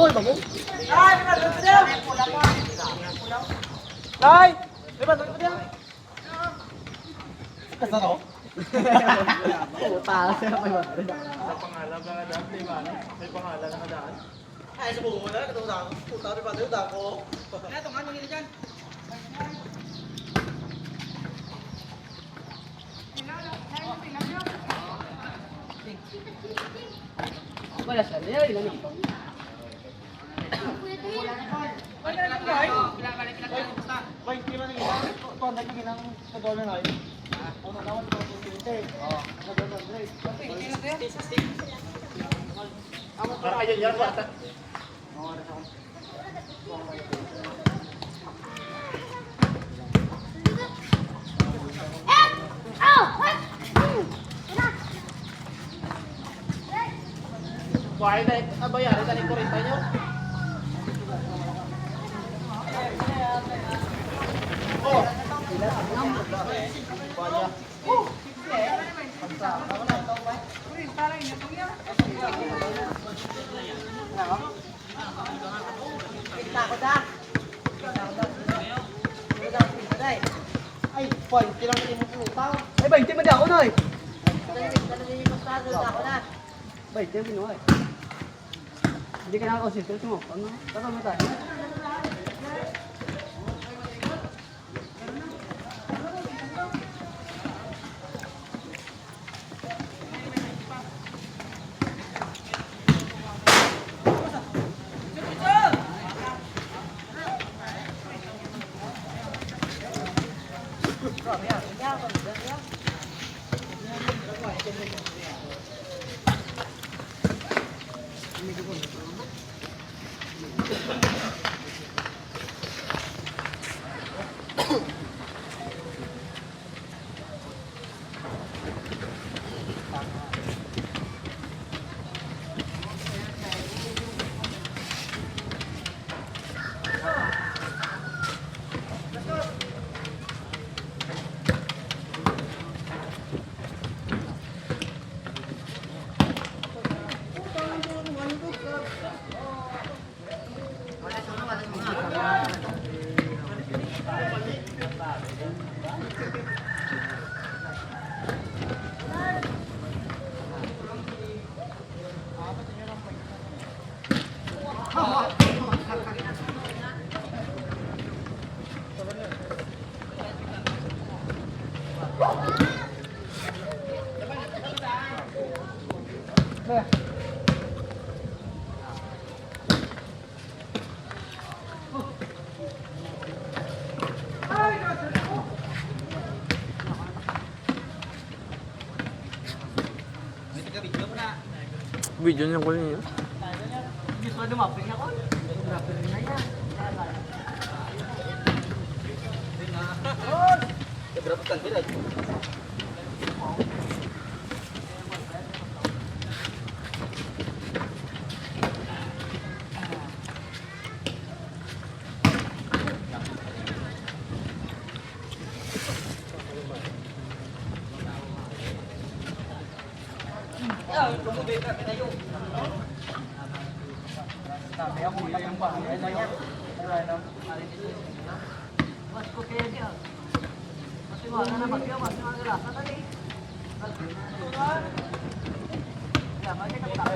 Oy, bago. Ay! Di ba? Kasa ko? Puta, siya pa ba? Sa pangalan ba nga daan, di ba? May pangalan na daan. Ay, sa buong wala, katong dako. Puta, di ba? Di ba dako? Ito nga, nila dyan. Wala siya, niya, ilan yung pang. Bay, di ba nila? Tuwan na kaginang kadola na yun. Ano naman ito? Oo. Kadola na yun. Para kayo yan, bata. Buhay na, abayari na ni Kurita nyo. Oh! Ay, boy, kailangan natin mo pulutaw. Ay, bay, hindi mo ako na eh. Bay, hindi mo eh. Hindi ka nakakonsistente mo. Ano? Tara mo tayo. Video niya ko niya. Gusto mo dumapin ako? Dumapin na yan. Berapa kan kira? Mas ko kaya dia. Masih mana nak dia masih mana lah tadi. Ya, macam tak.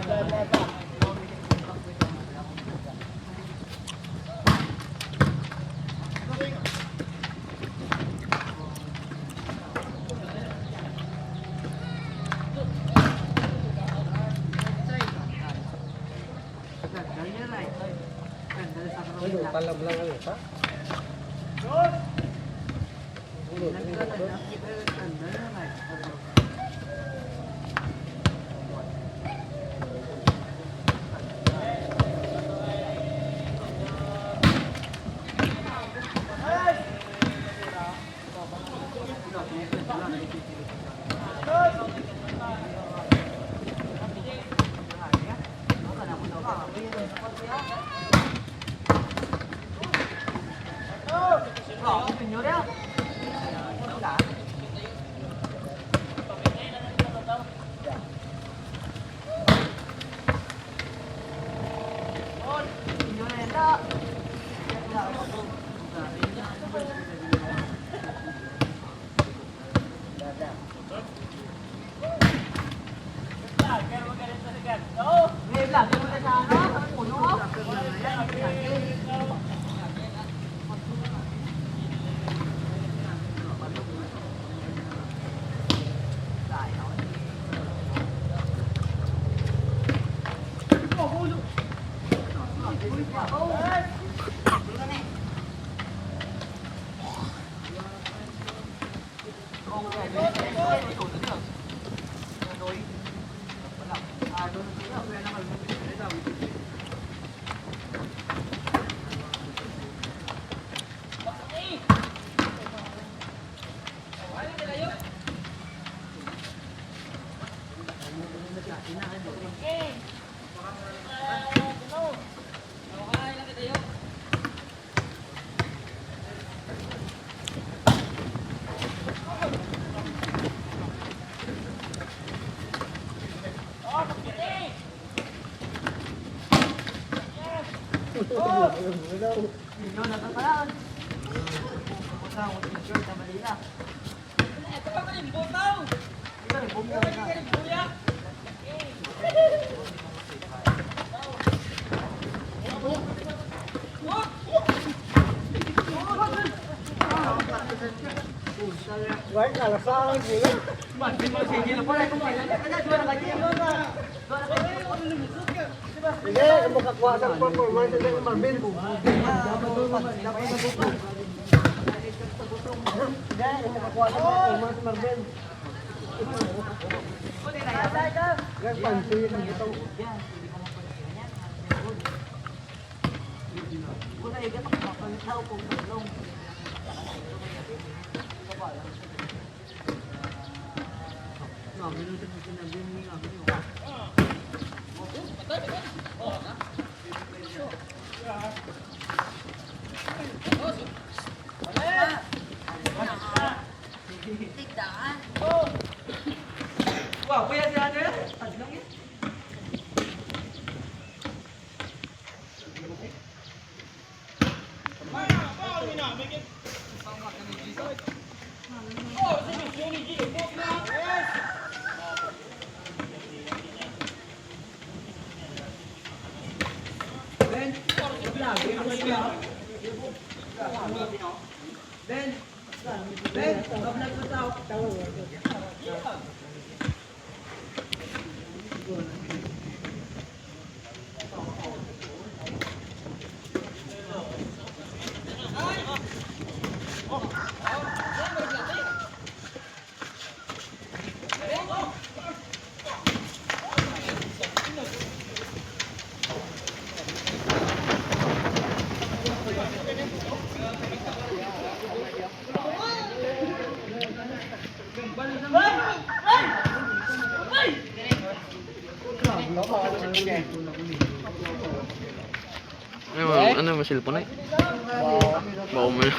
Talam lang ano, pa? Guys, alasan gila. Hindi, makakuha sa performance ng Marvin. Hindi, makakuha sa performance ng Marvin. Yan, pansin ang ito. Wah, kuya si Andre. Tatlong yan. Ben, bablog mo tao. Ano mo cellphone ay? Bawa mo yun.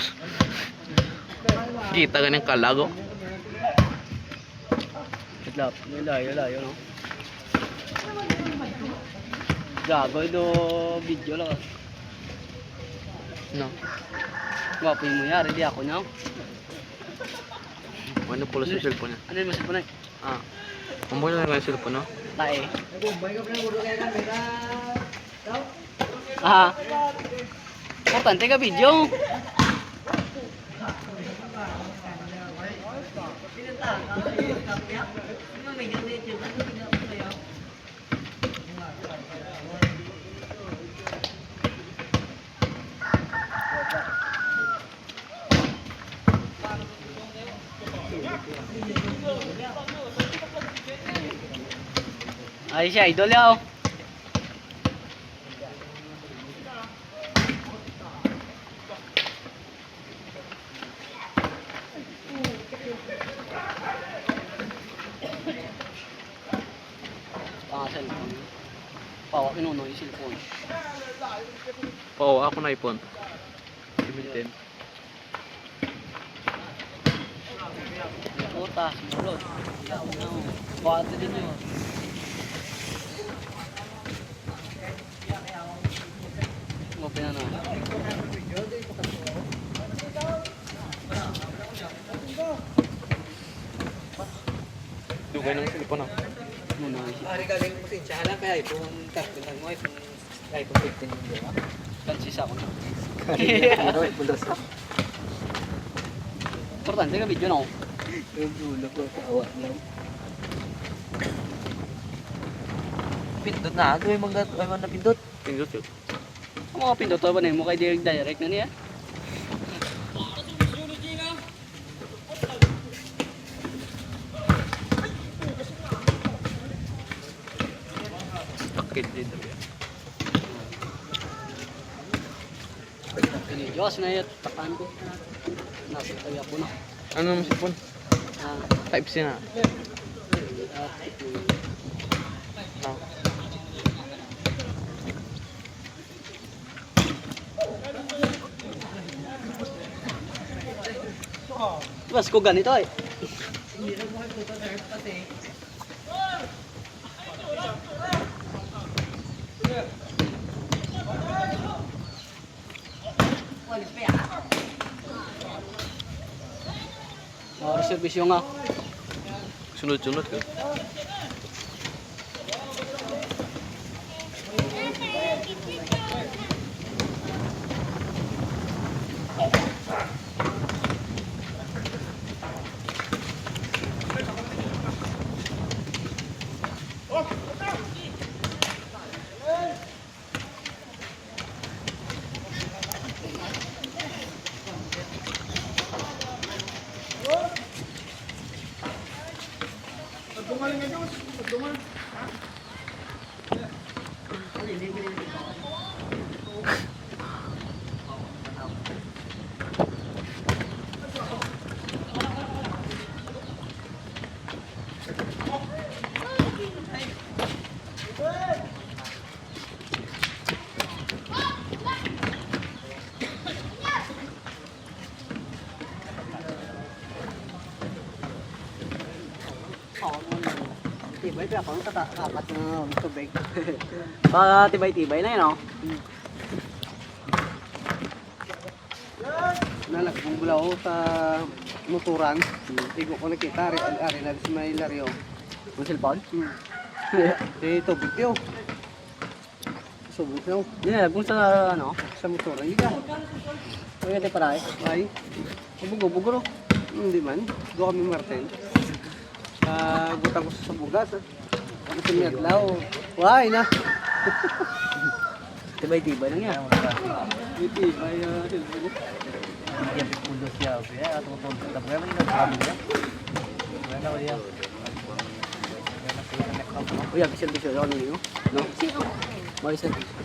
Kita ganyan kalago. Itlap, layo, no? Gago, ito video lang. No. Wapo yung mayari, di ako niya. Ano pula sa cellphone niya? Ano yung masip na? Ah. Kumpul na yung cellphone no? Tae. Ah. Importante ka video. Ay siya, idol yaw. Cellphone. Pawa kinuno yung cellphone. Oo, ako na iPhone. 17. Puta, mulod. Bata din yun. Ngopin na na. Ganun yung cellphone ah. Ari galing mo sin siya lang kaya iPhone 13 lang mo iPhone 15 yung diba? Kansis ako na. Pero ay pulos. Importante ka video no. Yung ulo ko kawa lang. Pindot na ako yung mga napindot. Pindot yun. Ang mga pindot ba na mo kay direct na niya? Takit dito. Diyos na yun, takaan ko. Nasa tayo ako na. Ano naman cellphone? Ah, Type C na. No. Bas ko ganito eh. Oh, servisyo nga. Sunod-sunod ka. Tibay pa ako, apat na tubig. Para tibay-tibay na yun, no? Na nagbumbula ako sa motoran. Tigo ko nakita, ari na sa may laryo. Ang cellphone? Tubig yun. Subok yun. Hindi, kung sa, ano, Sa motoran, hindi ka. kaya tayo para Ay, bugo-bugo. Hindi man. Doon kami Martin. Gutang ko sa bugas. Ako sa miyaglaw. Why na? tibay-tibay lang yan. Iti, may silbog. Yan pulos siya. Kaya atong tong tapos yan ang sabi niya. Wala na yan. Uy, servisyo ako ninyo. No? May servisyo.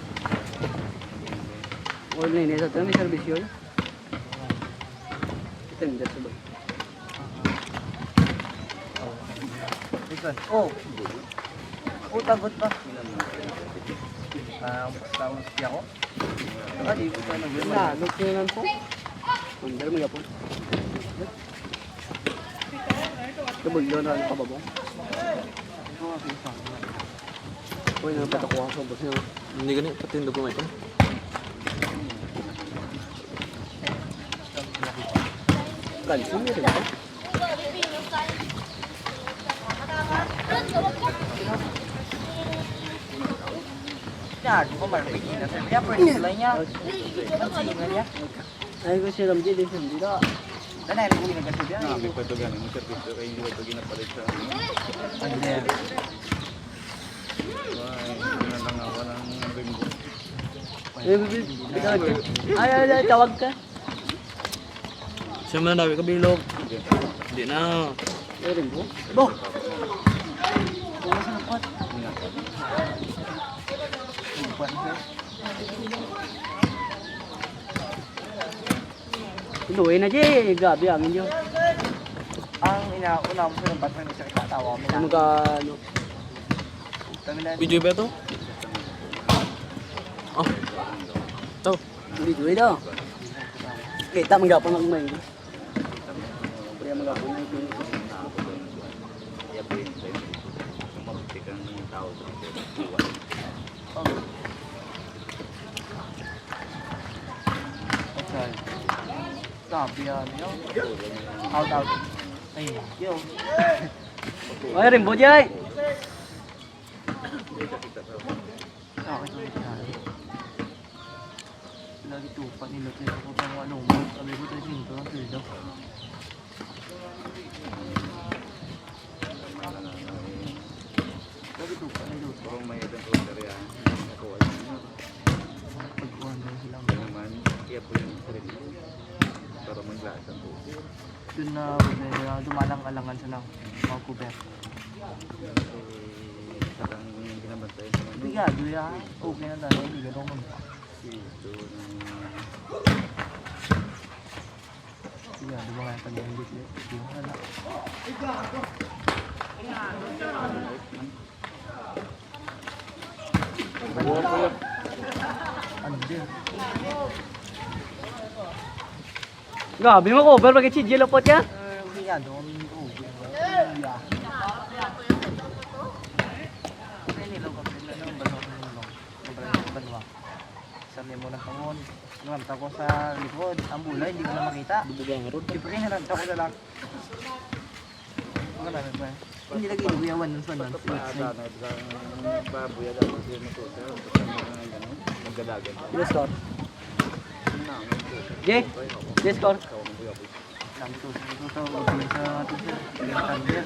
Wala na yun, sa may servisyo. Tender sa ba? Oh. Utagot pa. Taon siya ko. Di ko na Na, nagsinan po. Under mo yapon. Double doon na kababong. Uy, napatakuha sa bus niya. Hindi ganito, pati yung dokumento. Kalsyon niya rin ba? Yan, ko marpigin na. Kaya pwede lang niya. Pansingan niya. Ay, ko siya ramdi din siya dito. Danay rin ko ginagasod yan. May kwento galing mo service kay hindi ito ginapalit sa Ano na yan? hindi na lang walang rimbo. Ay, tawag ka. Siya man dawi ka bilog. Hindi na. Ay, rin po. Bo! Luwi na, Jay. Gabi, amin yun. Ang inauna mo sa ng batman sa katawa mo. Ano ka, ano? Video ba ito? Oh. Ito. Hindi ko ito. Kita magapon ako may. Kaya magapon na ito. Kaya po yun sa'yo. Kung mabutik ang tao sa Okay. Sabi yan yun. Out. Ay, yun. Ay, rin, Bojay! Lagi tupa nila tayo ko pang ano, sabi ko tayo sinto ng sildo. Lagi tupa nila ito. Kung may itong order yan, nakuha niyo. Pagkuhan na sila. Kaya naman, kaya po yung sarili ko. Para maglasan po. Doon na dumalang-alangan sa ng mga kuber. Parang ginabantay sa mga Bigado ya, okay na tayo, hindi gano'n mag- ito ng Bigado ba kaya pag-endit eh? Hindi mo na. Ano din? Grabe mo, cover pag si Jello po siya. Bigado, okay. Sabi mo ng pangon, nunanta ko sa likod, ang bulay, hindi ko na makita. Siyempre, nunanta ko na lang. Wala na ba? Hindi lagi inuyawan ng sanan. paatanod ng baboy at dapat yung matusa. Basta mga gano'n, magdalagan pa. Yes, score. Namin po. Jay, yes, score. Ikaw ang buya po. Sabi ko, sabi sa atin sir. Pinatan niya.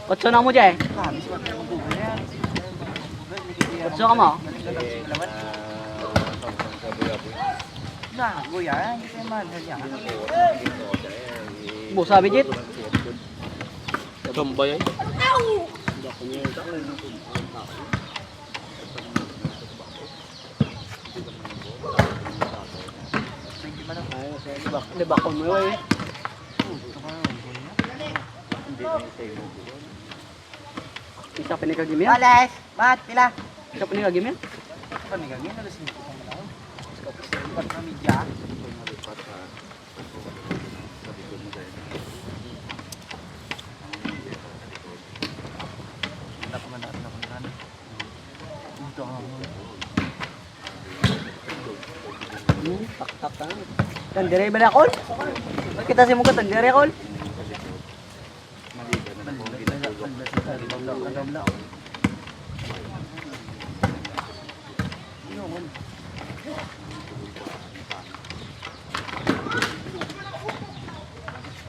Otso na mo, Jay. Sabi sa atin, ang buhay yan. Otso ka mo. Sa buya po. Na, buya, hindi kayo man. Ganyan. Mo sabi, Jit. Gambay ay. Hindi man ako. Di ba ko mo eh. Gusto ko na yung buhay niya. Hindi na yung sa'yo mo. Isa pinagagim yan. Ales! Mat, pila! Isa pinagagim yan. Kami gagawin, nalasin ko sa mga. Ibat na media. Ito yung malipat sa likod mo dahil. Hindi ko man natin ako naman. Ito ako. Tak-tak ka. Tandere ba na kol? Kita si mo ka tandere kol? Maliban na po. Kadabla. Yun.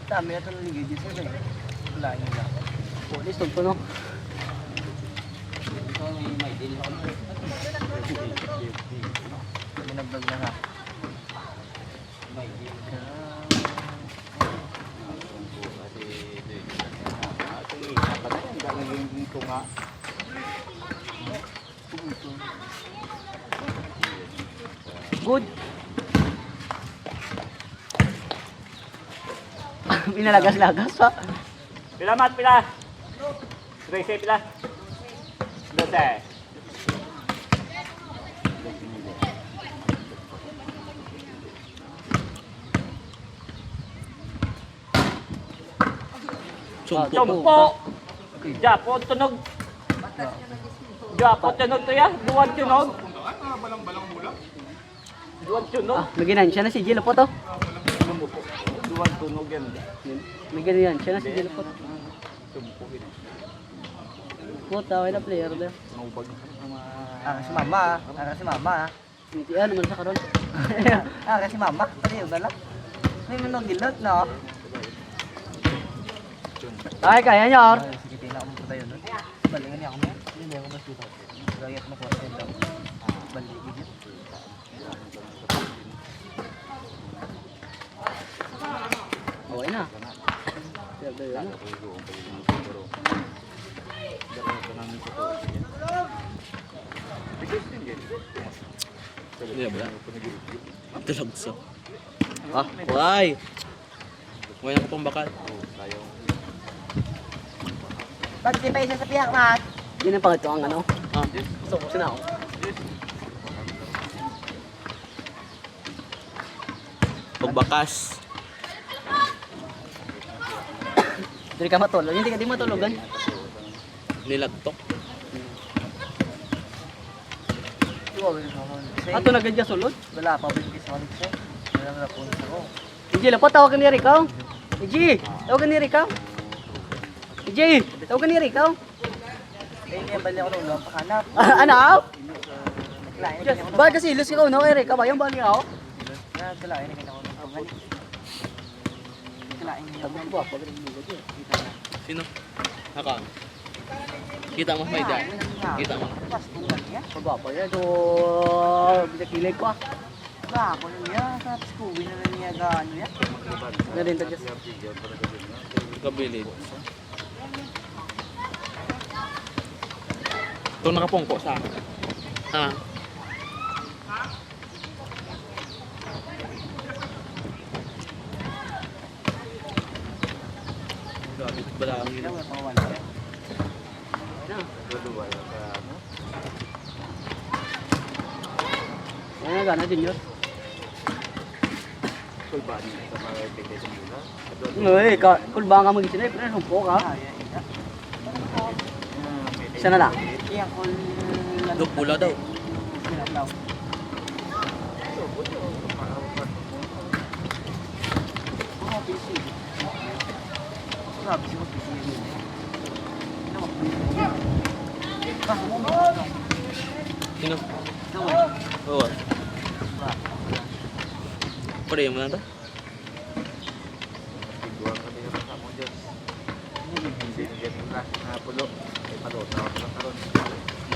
Dami na ito naligay dito sir eh. Wala yun lang. Pulis, tugto no. May nag-vlog na nga. Good. Pinalagas-lagas pa. Pila mat, pila. 13 pila. 12. Sumpo. Japo tunog. Japo tunog to ya. Duwan tunog. Duwan tunog. May ginan siya na si Jello po to. Duwan tunog yan. May ginan siya na si Jello po. Puta, okay na player there. Si mama. Si mama. Hindi ano man sa karon. Si mama. Pati yung dala. May manong gilot, no? Ay, kaya niya or. Sige, tingnan ko tayo nun. Balingan niya ako mo. Hindi ako mas dito. Gayat mo ko sa endo. Baligid yun. Okay na. Player na. Iya ba? Talagsa. Ah, why? Ngayon ko pang bakal. Bakit di pa isa sa pihak, Mat? Yun ang pangito ang ano. Ah, gusto ko sina ako. Pagbakas. Dili ka matulog. Hindi ka di matulugan. Nilagtok. Ito, wala sa mga. Ato na gadya sulod. Wala pa ba yung kisa ko? alam na po ako. EJ, lapot, tawagan ni Rico. EJ, tawagan ni Rico. EJ, tawagan ni Rico. Eh, bali ako nung pakanap. Ano? Lain Yes, bakit kasi ilos ka no kay Rico ba? Yung bali ako? Lain na ako nung pakanap. Lain niya. Tabi ko pag Sino? Ako. Kita mo may dyan. Kita mo. Pas tulan niya. pagwapo ya do kilay ko. Ba, ako na niya sa school na niya ga ano ya. Galing ta just. Kabilid. Ito nakapongko sa akin. Ha? Grabe, bala ang Kaya ilo. wala pa wala. Ano gana din yun? Uy, kulbang ka mag-isin eh, pero sumpo ka. Isa na lang. Iya ko Dok, pula daw. Sino? Oo. Pare mo na to?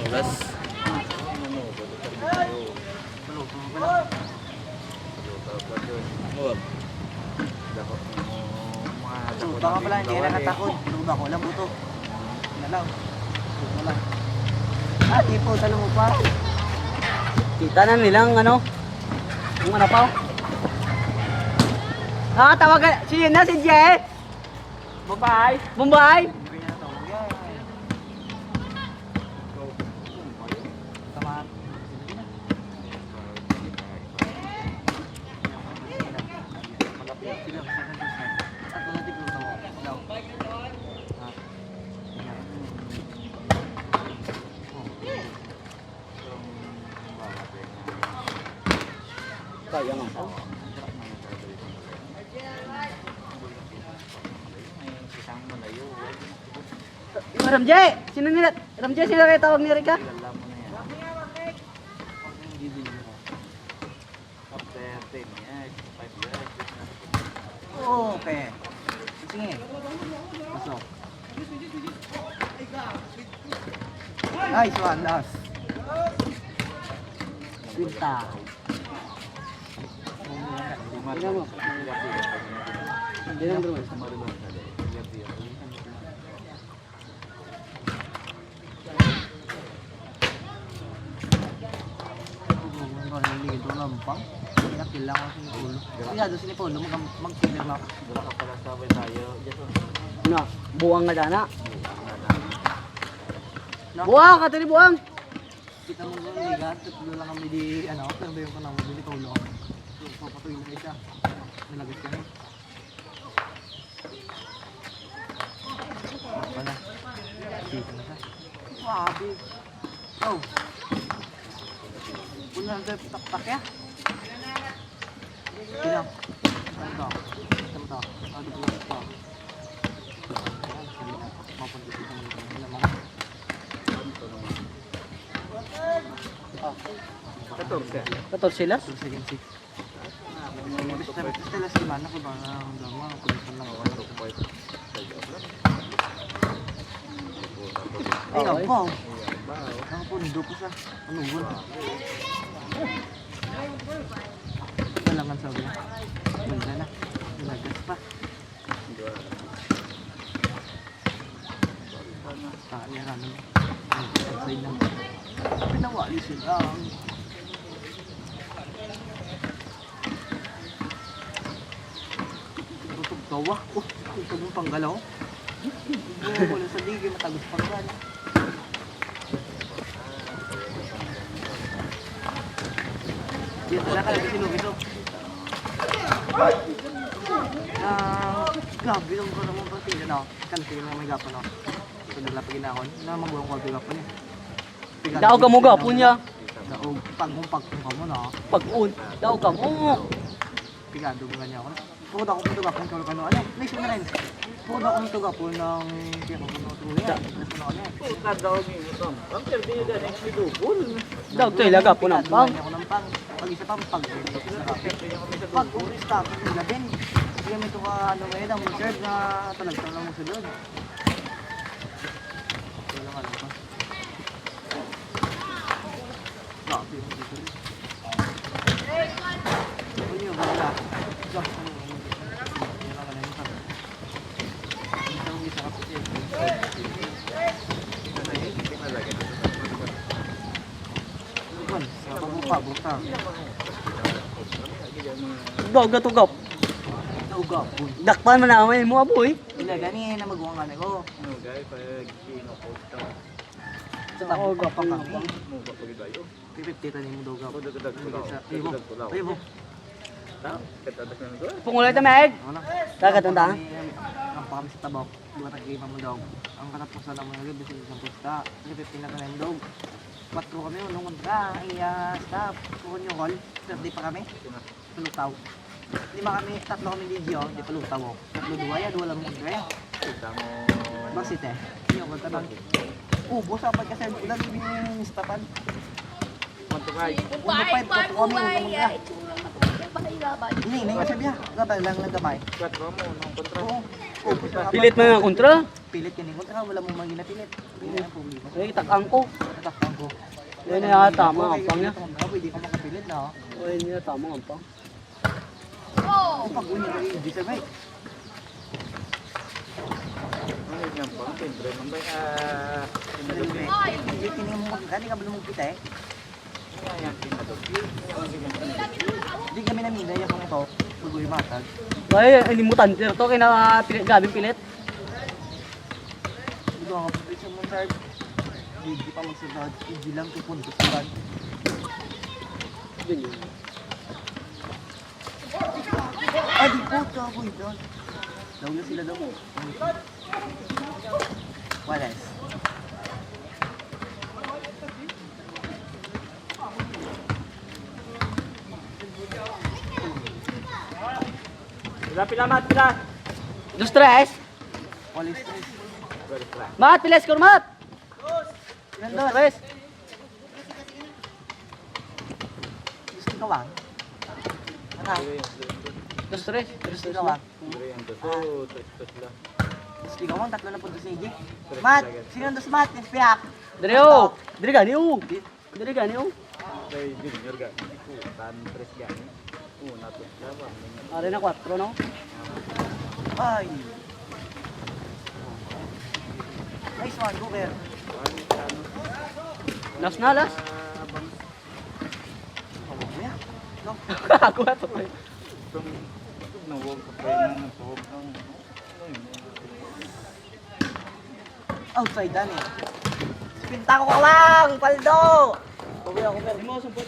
Nulas. Oo. Baka pala hindi ka nakatakot. Luba ko lang buto. Nalaw. Wala. Ah, tipo, tanong mo pa. Kita na nilang ano. Yung ano pa. Ah, tawagan. Si na si Jet. Bombay. Bombay. Tama. Kaya nga. Yung Ramje, sino nila? Ramje, sino kayo tawag ni Rika? Okay. Sige. Pasok. Ay, suwan, das. Pinta. Tingnan mo. Hindi naman bro. Nakila ko sa ulo. Kaya doon sila ulo mag-killer na. Na, buwang nga dana. Buwang, katuli buwang. Kita mo yung ligat, tatlo lang kami di, ano, pero yung kanang mabili ko ulo. So, papatuloy na siya. Nilagit ka na. Apa na? Dito na siya. Swabe. Oh. Puna na tak-tak ya. Pinang. Ano to? Ano to? Ano to? Ito. Mapunta dito ng mga. 14 sila? Second six. Stella semana ko ba na drama ko lang ako. Ay, ako. Ang pundo ko sa ano gun. Kalangan sabi. Wala na. Nagas pa. Kaya namin. Ay, lang. Pinawali sila. Tutog tawa. Oh, ito mong panggalaw. Wala sa ligi, matagos panggal. Yan talaga talaga sinubito. Gabi lang ko naman pati. Ano, kanti na may gapo no. Ito nalapagin ako. Na magbuwang ko gapo niya. Daw ka mo gapon niya. Daog pagkumpag ka mo na. Pag-un. Daw ka mo. Pigado ba niya ako? Pukod ako ng tugapon kung ano. Ano? Please mo na rin. Pukod ako ng tugapon ng kaya ko ng tuloy. Puta daw ni ito. Ang pwede niya dyan, ang pidubol. Daw to ilaga po ng pang. Ako ng pang. Pag isa pa pag pag uris ka, sila din. Kaya may ito ka ano ngayon, ang serve na talagang lang mo sa doon. Wala nga lang pa. Grabe yung dito rin. Ano yun, wala. Diyan, ano yun. Yan lang ganun ka. Isang isa ka po siya. Lupan, sa pagpapabota. Daw gatugap. Tugap, boy. Dakpan man namin mo aboy. Ila gani na magawa nga ko. Ano guys, pag kinokota. Sa tako ka pa ka. Mo ba pag gayo? Pipiptitan mo daw Ako ka. dagdag ko lang. Ibo. Dagdag ko lang. Ibo. Ta, katadak na ko. Pungulay ta meg. Ano? Dagat ang daan. Ang pakam sa tabok. Dua tag-iba mo daw. Ang katapusan ng mga gabi sa isang pusta. Pipiptitan ka na daw. 4 kami unong kontra. Ay, stop. Kuhon yung call. Di pa kami. Palutaw. Lima kami, 3 kami video. Di palutaw ako. 3 duwaya, 2 lang mong kontra. Kita mo. Bakit eh? Hindi ako kontra lang. Ubo sa pagkasal. Ulan yung stapan. Kwanto kay. Ubo 5 ko kami unong kontra. Ini, nga sabi ha. Gabay lang lang gamay. 4 mo nung kontra. Oo. Ubo sa Pilit man nga kontra. Pilit ka ni kontra. Wala mong maging napilit. Hindi na ang problema. Ay takang ko. Tatakpan ko. Yan na tama ang pang niya. Pwede ka makapilit na. Ay niya tama ang pang. Pag unya ka hindi sabay. Ano yan pa? Siyempre, mambay Hindi kini mo magkani ka bulong kita eh. yan pinadobi. Di kami namina yung kung ito. Tuloy matag. Ay limutan to kay na pilit gabing pilit. Ito ang kapit sa mong sir. Di pa magsunod. Hindi lang tupuntos ka. Yun yun. Ah, di po ka boy doon. Daw na sila daw. Walas. Pila mat pila. Dos tres. Walas stress. Mat piles ko mat. Ilan Dos doon? tres. Gusto ka bang? Ano? Dos tres. Gusto ka bang? Lah. Gusto ka bang? 3 na po doon sa Iji. Mat! Sino doon sa mat? Yung spiyak. Dire o. Dire gani o. Dire gani o. Kay junior ga. Tan tres gani. Nato laba. Are na 4 no. Ay! Nice one, Goober. Las na las. Oh, kuya. No? Ako ato. Nawag ka pa yung tuhog ng Outside, Dani. Pinta ko ka lang, paldo! Kuya, di mo sumpot.